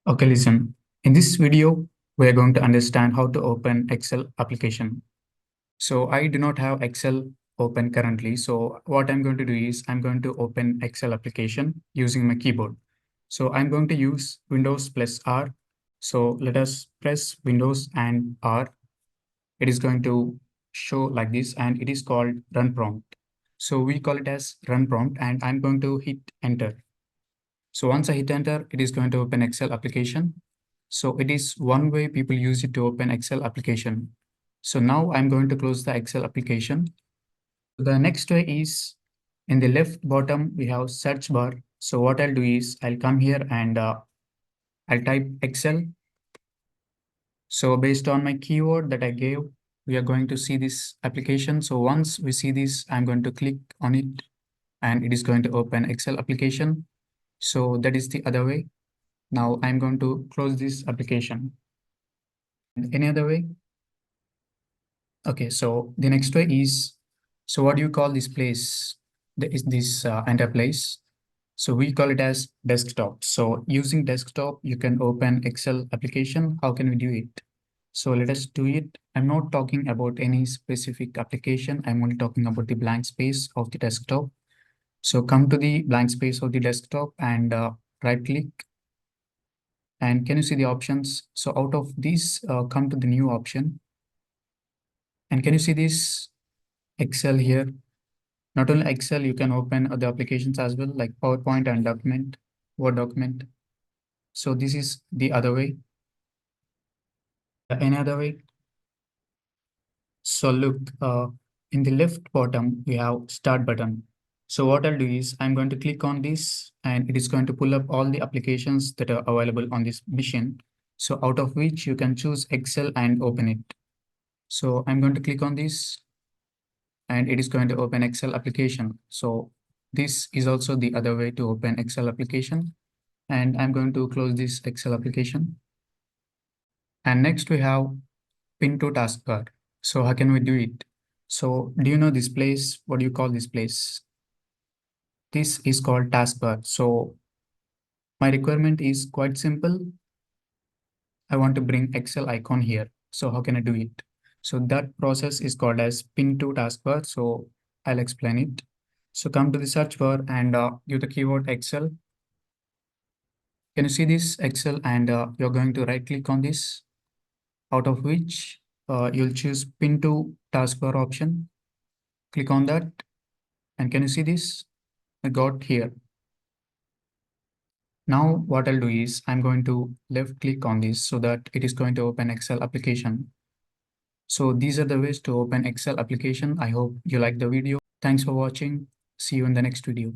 Okay, listen. In this video, we are going to understand how to open Excel application. So I do not have Excel open currently. So what I'm going to do is I'm going to open Excel application using my keyboard. So I'm going to use Windows plus R. So let us press Windows and R. It is going to show like this, and it is called run prompt. So we call it as run prompt, and I'm going to hit enter. So once I hit enter, it is going to open Excel application. So it is one way people use it to open Excel application. So now I'm going to close the Excel application. The next way is in the left bottom, we have search bar. So what I'll do is I'll come here and I'll type Excel. So based on my keyword that I gave, we are going to see this application. So once we see this, I'm going to click on it and it is going to open Excel application. So that is the other way. Now I'm going to close this application. Any other way? Okay, so the next way is, so what do you call this place? This entire place. So we call it as desktop. So using desktop, you can open Excel application. How can we do it? So let us do it. I'm not talking about any specific application. I'm only talking about the blank space of the desktop. So come to the blank space of the desktop and right click. And can you see the options? So out of these, come to the new option. And can you see this Excel here? Not only Excel, you can open other applications as well, like PowerPoint and document, Word document. So this is the other way. Any other way? So look, in the left bottom, we have start button. So what I'll do is I'm going to click on this and it is going to pull up all the applications that are available on this machine. So out of which you can choose Excel and open it. So I'm going to click on this and it is going to open Excel application. So this is also the other way to open Excel application. And I'm going to close this Excel application. And next we have pin to taskbar. So how can we do it? So do you know this place? What do you call this place? This is called taskbar. So my requirement is quite simple. I want to bring Excel icon here. So how can I do it? So that process is called as pin to taskbar. So I'll explain it. So come to the search bar and give the keyword Excel. Can you see this Excel? And you're going to right click on this, out of which you'll choose pin to taskbar option. Click on that. And can you see this? I got here. Now what I'll do is I'm going to left click on this so that it is going to open Excel application. So these are the ways to open Excel application. I hope you like the video. Thanks for watching. See you in the next video.